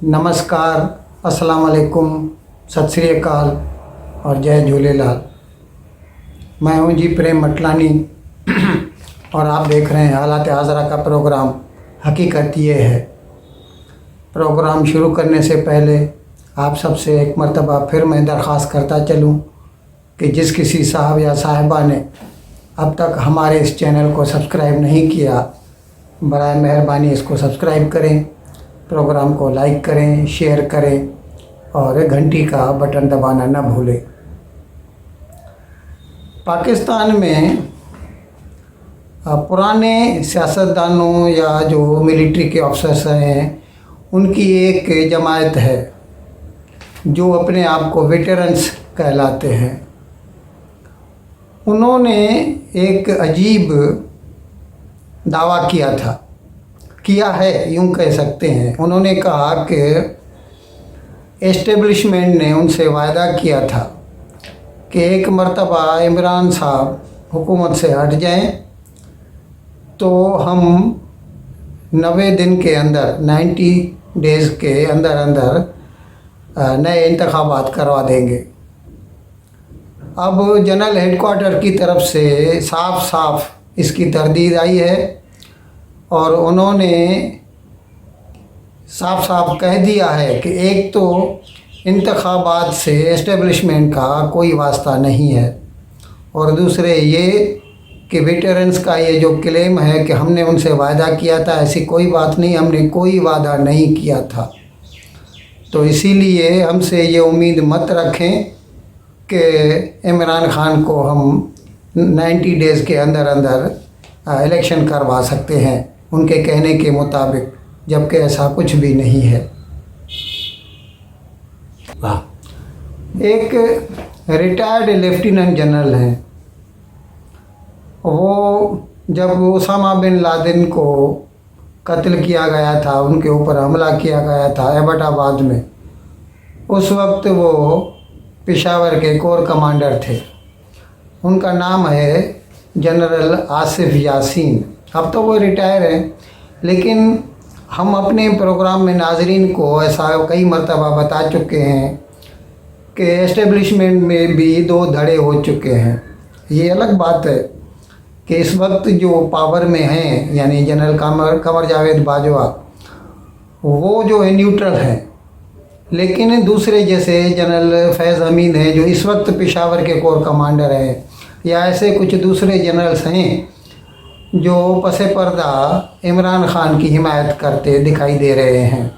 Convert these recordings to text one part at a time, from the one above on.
नमस्कार, अस्सलाम वालेकुम, सत श्री अकाल और जय झूलेलाल। मैं हूं जी प्रेम मटलानी और आप देख रहे हैं हालात हाज़रा का प्रोग्राम हकीकत ये है। प्रोग्राम शुरू करने से पहले आप सबसे एक मर्तबा फिर मैं दरख्वास्त करता चलूं कि जिस किसी साहब या साहिबा ने अब तक हमारे इस चैनल को सब्सक्राइब नहीं किया, बराए मेहरबानी इसको सब्सक्राइब करें, प्रोग्राम को लाइक करें, शेयर करें और घंटी का बटन दबाना न भूलें। पाकिस्तान में पुराने सियासतदानों या जो मिलिट्री के अफसर्स हैं, उनकी एक जमात है जो अपने आप को वेटरन्स कहलाते हैं। उन्होंने एक अजीब दावा किया है, यूँ कह सकते हैं। उन्होंने कहा कि एस्टेब्लिशमेंट ने उनसे वायदा किया था कि एक मर्तबा इमरान साहब हुकूमत से हट जाएं तो हम 90 दिन के अंदर 90 डेज़ के अंदर नए इंतखाबात करवा देंगे। अब जनरल हेडक्वार्टर की तरफ से साफ इसकी तरदीद आई है और उन्होंने साफ कह दिया है कि एक तो इंतखाबात से एस्टेब्लिशमेंट का कोई वास्ता नहीं है और दूसरे ये कि वेटरन्स का ये जो क्लेम है कि हमने उनसे वादा किया था, ऐसी कोई बात नहीं, हमने कोई वादा नहीं किया था। तो इसीलिए हमसे ये उम्मीद मत रखें कि इमरान खान को हम 90 डेज़ के अंदर इलेक्शन करवा सकते हैं उनके कहने के मुताबिक, जबकि ऐसा कुछ भी नहीं है। एक रिटायर्ड लेफ्टिनेंट जनरल हैं, वो जब उसामा बिन लादेन को कत्ल किया गया था, उनके ऊपर हमला किया गया था एबटाबाद में, उस वक्त वो पेशावर के कोर कमांडर थे। उनका नाम है जनरल आसिफ यासीन। अब तो वो रिटायर हैं, लेकिन हम अपने प्रोग्राम में नाजरीन को ऐसा कई मरतबा बता चुके हैं कि एस्टेब्लिशमेंट में भी 2 धड़े हो चुके हैं। ये अलग बात है कि इस वक्त जो पावर में हैं, यानी जनरल कमर जावेद बाजवा, वो जो है न्यूट्रल हैं, लेकिन दूसरे जैसे जनरल फैज़ हमीद हैं जो इस वक्त पेशावर के कोर कमांडर हैं, या ऐसे कुछ दूसरे जनरल्स हैं जो पसे पर्दा इमरान खान की हिमायत करते दिखाई दे रहे हैं।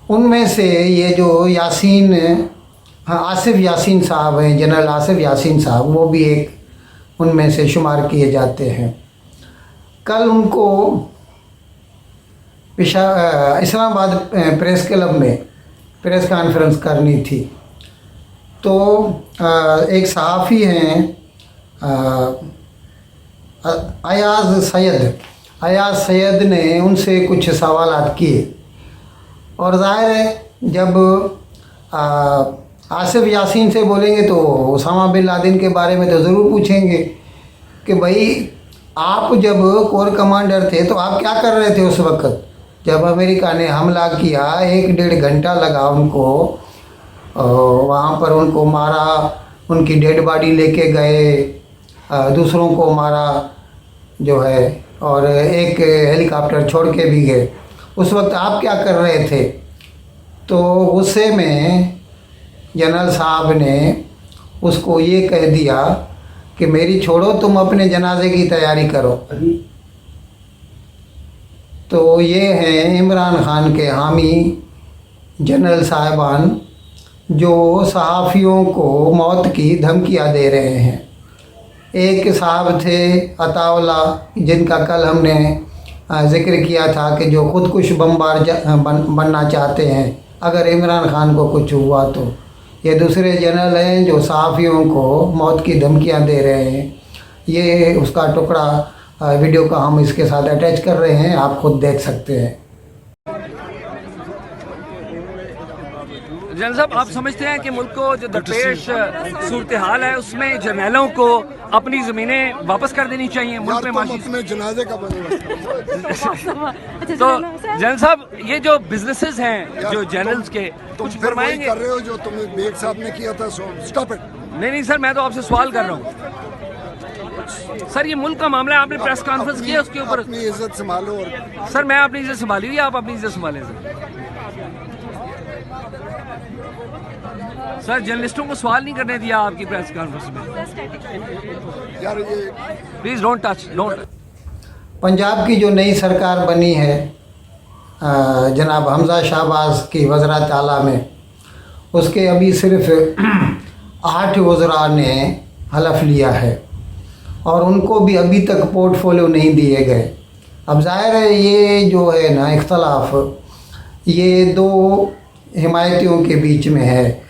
उनमें से ये जो आसिफ यासीन साहब हैं, जनरल आसिफ यासीन साहब, वो भी एक उनमें से शुमार किए जाते हैं। कल उनको इस्लामाबाद प्रेस क्लब में प्रेस कॉन्फ्रेंस करनी थी, तो एक सहाफ़ी हैं अयाज सैयद ने उनसे कुछ सवालात किए और ज़ाहिर है जब आसिफ यासीन से बोलेंगे तो उसामा बिन लादेन के बारे में तो ज़रूर पूछेंगे कि भाई आप जब कोर कमांडर थे तो आप क्या कर रहे थे उस वक्त जब अमेरिका ने हमला किया। 1-1.5 घंटा लगा उनको, वहाँ पर उनको मारा, उनकी डेड बॉडी लेके गए, दूसरों को मारा जो है, और एक हेलीकॉप्टर छोड़ के भी गए। उस वक्त आप क्या कर रहे थे? तो गुस्से में जनरल साहब ने उसको ये कह दिया कि मेरी छोड़ो, तुम अपने जनाजे की तैयारी करो। तो ये हैं इमरान खान के हामी जनरल साहिबान जो सहाफ़ियों को मौत की धमकियाँ दे रहे हैं। एक साहब थे अताउल्ला, जिनका कल हमने ज़िक्र किया था कि जो ख़ुदकुश बमबार बनना चाहते हैं अगर इमरान खान को कुछ हुआ तो। ये दूसरे जनरल हैं जो सहाफ़ियों को मौत की धमकियां दे रहे हैं। ये उसका टुकड़ा वीडियो का हम इसके साथ अटैच कर रहे हैं, आप खुद देख सकते हैं। जनरल साहब, आप समझते हैं कि मुल्क को जो दरपेश सूरत हाल है उसमें जर्नैलों को अपनी ज़मीनें वापस कर देनी चाहिए? मुल्क में माशी अपने जनाजे का तो जनरल साहब, ये जो बिजनेसेस हैं जो जनरल्स के, कुछ फरमाएंगे? कर रहे हो जो तुम बेग साहब ने किया था, स्टॉप इट। नहीं सर, मैं तो आपसे सवाल कर रहा हूँ सर। ये मुल्क का मामला है, आपने प्रेस कॉन्फ्रेंस किया उसके ऊपर। अपनी इज्जत संभालो। और सर मैं अपनी इज्जत संभाली हुई, आप अपनी इज्जत संभालें सर। जर्नलिस्टों को सवाल नहीं करने दिया आपकी प्रेस कॉन्फ्रेंस में। यार ये please don't touch, don't. Punjab की जो नई सरकार बनी है जनाब हमजा शहबाज की वज़रात आला में, उसके अभी सिर्फ 8 वज़रा ने हलफ लिया है और उनको भी अभी तक पोर्टफोलियो नहीं दिए गए। अब ज़ाहिर है ये जो है ना इख्तलाफ, ये दो हिमायतियों के बीच में है।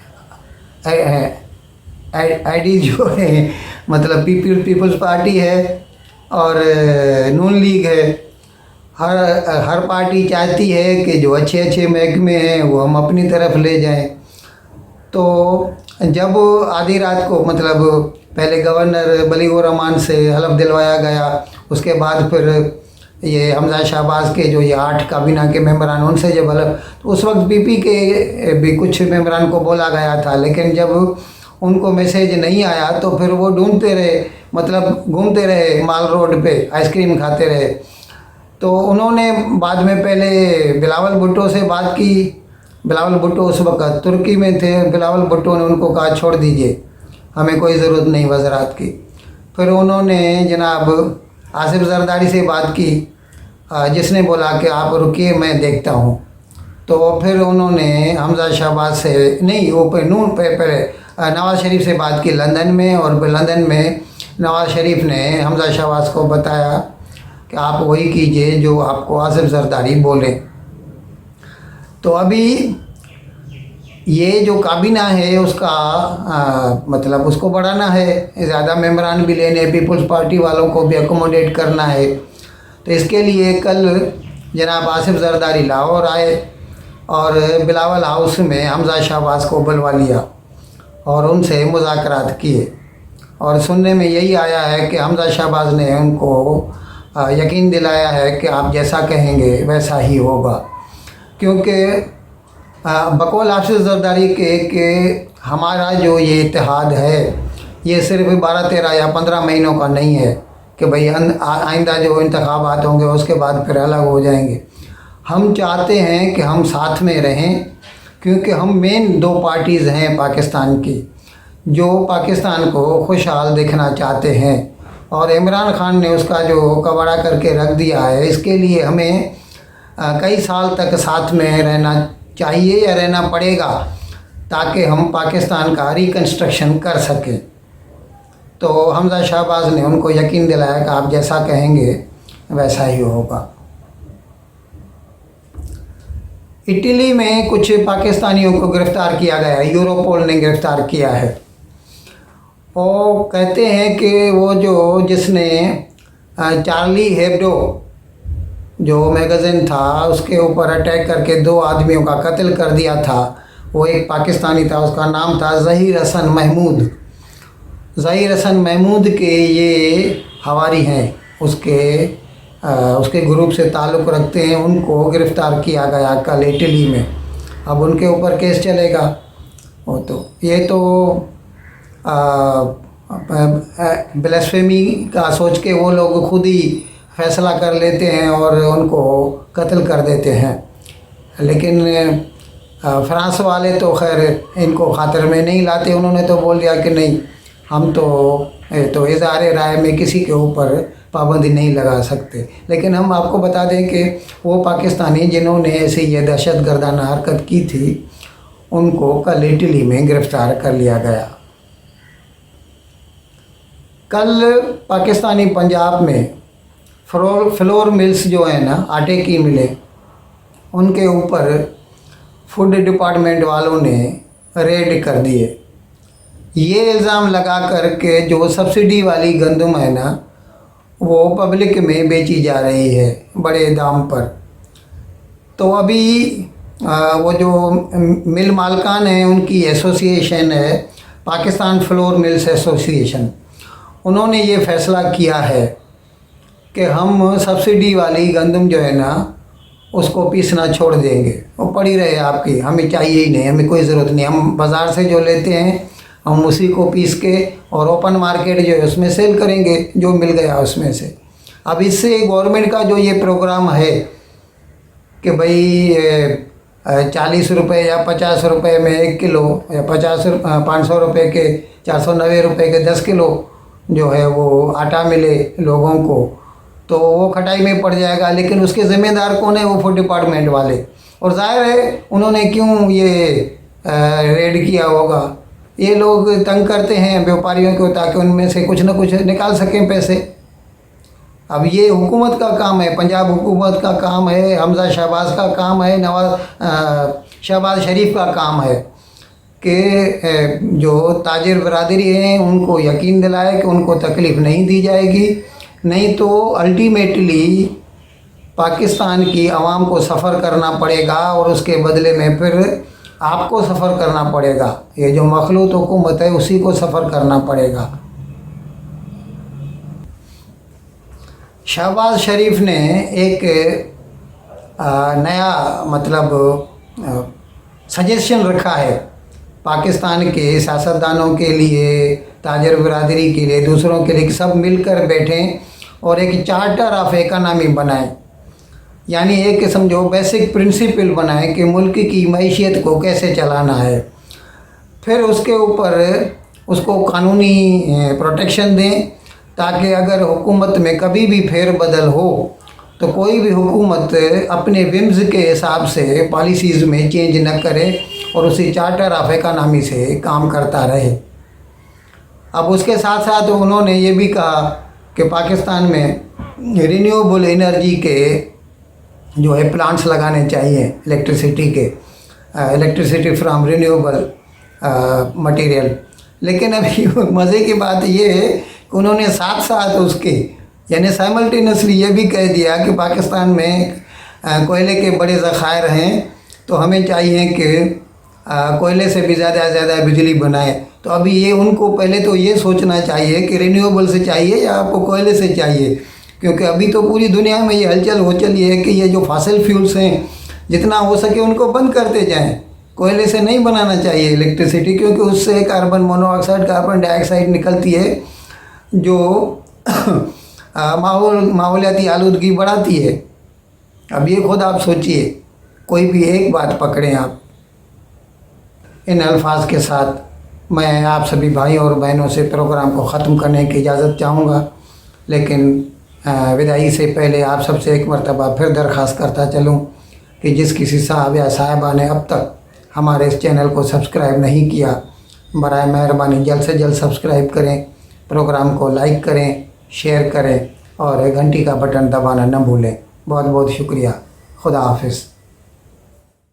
आईडी जो है मतलब पीपल्स पार्टी है और नून लीग है। हर पार्टी चाहती है कि जो अच्छे अच्छे महकमे हैं वो हम अपनी तरफ ले जाएं। तो जब आधी रात को मतलब पहले गवर्नर बलीगुर रहमान से हलफ दिलवाया गया, उसके बाद फिर ये हमजा शहबाज के जो ये 8 काबीना के मेंबरान, उनसे जब हलफ, तो उस वक्त पीपी के भी कुछ मेंबरान को बोला गया था, लेकिन जब उनको मैसेज नहीं आया तो फिर वो ढूंढते रहे, मतलब घूमते रहे माल रोड पे, आइसक्रीम खाते रहे। तो उन्होंने बाद में पहले बिलावल भुट्टो से बात की। बिलावल भुट्टो उस वक्त तुर्की में थे। बिलावल भुट्टो ने उनको कहा छोड़ दीजिए, हमें कोई ज़रूरत नहीं वज़रात की। फिर उन्होंने जनाब आसिफ जरदारी से बात की, जिसने बोला कि आप रुकिए मैं देखता हूँ। तो फिर उन्होंने हमजा शहबाज से नहीं, वो पहले नवाज़ शरीफ से बात की लंदन में, और फिर लंदन में नवाज़ शरीफ ने हमजा शहबाज को बताया कि आप वही कीजिए जो आपको आसिफ जरदारी बोले। तो अभी ये जो काबीना है उसका मतलब उसको बढ़ाना है, ज़्यादा मेंबरान भी लेने, पीपल्स पार्टी वालों को भी अकोमोडेट करना है। तो इसके लिए कल जनाब आसिफ जरदारी लाहौर आए और बिलावल हाउस में हमजा शहबाज को बुलवा लिया और उनसे मुज़ाकरात किए। और सुनने में यही आया है कि हमजा शहबाज ने उनको यकीन दिलाया है कि आप जैसा कहेंगे वैसा ही होगा, क्योंकि बकौल आसिफ जरदारी के हमारा जो ये इत्तेहाद है ये सिर्फ 12, 13 या 15 महीनों का नहीं है कि भाई आइंदा जो इंतखाबात होंगे उसके बाद फिर अलग हो जाएंगे। हम चाहते हैं कि हम साथ में रहें, क्योंकि हम मेन 2 पार्टीज़ हैं पाकिस्तान की जो पाकिस्तान को खुशहाल देखना चाहते हैं, और इमरान खान ने उसका जो कबाड़ा करके रख दिया है, इसके लिए हमें कई साल तक साथ में रहना चाहिए या रहना पड़ेगा ताकि हम पाकिस्तान का रिकन्स्ट्रक्शन कर सकें। तो हमजा शहबाज ने उनको यकीन दिलाया कि आप जैसा कहेंगे वैसा ही होगा। इटली में कुछ पाकिस्तानियों को गिरफ़्तार किया गया है, यूरोपोल ने गिरफ़्तार किया है। और कहते हैं कि वो जो जिसने चार्ली हेब्डो जो मैगज़ीन था उसके ऊपर अटैक करके 2 आदमियों का कत्ल कर दिया था, वो एक पाकिस्तानी था, उसका नाम था ज़हीर हसन महमूद। ज़हीर हसन महमूद के ये हवारी हैं, उसके ग्रुप से ताल्लुक़ रखते हैं। उनको गिरफ़्तार किया गया कल इटली में। अब उनके ऊपर केस चलेगा। वो तो ये तो ब्लास्फेमी का सोच के वो लोग खुद ही फ़ैसला कर लेते हैं और उनको कत्ल कर देते हैं। लेकिन फ्रांस वाले तो खैर इनको खातिर में नहीं लाते। उन्होंने तो बोल दिया कि नहीं, हम तो इज़हार राय में किसी के ऊपर पाबंदी नहीं लगा सकते। लेकिन हम आपको बता दें कि वो पाकिस्तानी जिन्होंने ऐसी ये दहशतगर्दाना हरकत की थी उनको कल इटली में गिरफ़्तार कर लिया गया। कल पाकिस्तानी पंजाब में फ्लोर मिल्स जो है ना, आटे की मिलें, उनके ऊपर फूड डिपार्टमेंट वालों ने रेड कर दिए। ये इल्ज़ाम लगा कर के जो सब्सिडी वाली गंदम है ना वो पब्लिक में बेची जा रही है बड़े दाम पर। तो अभी वो जो मिल मालकान हैं उनकी एसोसिएशन है, पाकिस्तान फ्लोर मिल्स एसोसिएशन, उन्होंने ये फ़ैसला किया है कि हम सब्सिडी वाली गंदम जो है ना उसको पीसना छोड़ देंगे। वो पड़ी रहे आपकी, हमें चाहिए ही नहीं, हमें कोई ज़रूरत नहीं, हम बाज़ार से जो लेते हैं हम उसी को पीस के और ओपन मार्केट जो है उसमें सेल करेंगे जो मिल गया उसमें से। अब इससे गवर्नमेंट का जो ये प्रोग्राम है कि भाई 40 रुपये या 50 रुपये में 1 किलो या 500 रुपये के 490 रुपये के 10 किलो जो है वो आटा मिले लोगों को, तो वो खटाई में पड़ जाएगा। लेकिन उसके ज़िम्मेदार कौन है? वो फूड डिपार्टमेंट वाले। और जाहिर है उन्होंने क्यों ये रेड किया होगा, ये लोग तंग करते हैं व्यापारियों को ताकि उनमें से कुछ ना कुछ निकाल सकें पैसे। अब ये हुकूमत का काम है, पंजाब हुकूमत का काम है, हमजा शहबाज का काम है, नवाज शहबाज शरीफ का काम है कि जो ताजिर बरादरी हैं उनको यकीन दिलाए कि उनको तकलीफ़ नहीं दी जाएगी, नहीं तो अल्टीमेटली पाकिस्तान की आवाम को सफ़र करना पड़ेगा और उसके बदले में फिर आपको सफ़र करना पड़ेगा। ये जो मखलूत हुकूमत है उसी को सफ़र करना पड़ेगा। शहबाज शरीफ ने एक नया मतलब सजेशन रखा है पाकिस्तान के सियासतदानों के लिए, ताजर बरादरी के लिए, दूसरों के लिए कि सब मिलकर बैठें और एक चार्टर ऑफ इकॉनमी बनाएं, यानी एक किस्म जो बेसिक प्रिंसिपल बनाएं कि मुल्क की मईशियत को कैसे चलाना है। फिर उसके ऊपर उसको कानूनी प्रोटेक्शन दें ताकि अगर हुकूमत में कभी भी फेरबदल हो तो कोई भी हुकूमत अपने विम्स के हिसाब से पॉलिसीज़ में चेंज न करे और उसी चार्टर ऑफ इकॉनमी से काम करता रहे। अब उसके साथ साथ उन्होंने ये भी कहा कि पाकिस्तान में रिन्यूएबल एनर्जी के जो है प्लांट्स लगाने चाहिए, इलेक्ट्रिसिटी फ्रॉम रिन्यूएबल मटेरियल। लेकिन अभी मज़े की बात ये है कि उन्होंने साथ साथ उसके यानी साइमल्टेनियसली ये भी कह दिया कि पाकिस्तान में कोयले के बड़े ज़खायर हैं तो हमें चाहिए कि कोयले से भी ज़्यादा से ज़्यादा बिजली बनाएं। तो अभी ये उनको पहले तो ये सोचना चाहिए कि रिन्यूएबल से चाहिए या आपको कोयले से चाहिए, क्योंकि अभी तो पूरी दुनिया में ये हलचल हो चली है कि ये जो फॉसिल फ्यूल्स हैं जितना हो सके उनको बंद करते जाएं। कोयले से नहीं बनाना चाहिए इलेक्ट्रिसिटी, क्योंकि उससे कार्बन मोनोऑक्साइड, कार्बन डाइऑक्साइड निकलती है जो माहौलियाती आलूदगी बढ़ाती है। अब ये खुद आप सोचिए, कोई भी एक बात पकड़ें आप। इन अल्फाज के साथ मैं आप सभी भाइयों और बहनों से प्रोग्राम को ख़त्म करने की इजाज़त चाहूँगा, लेकिन विदाई से पहले आप सबसे एक मरतबा फिर दरख्वास्त करता चलूँ कि जिस किसी साहब या साहिबा ने अब तक हमारे इस चैनल को सब्सक्राइब नहीं किया, बराए मेहरबानी जल्द से जल्द सब्सक्राइब करें, प्रोग्राम को लाइक करें, शेयर करें और घंटी का बटन दबाना न भूलें। बहुत बहुत शुक्रिया। खुदा हाफिज़।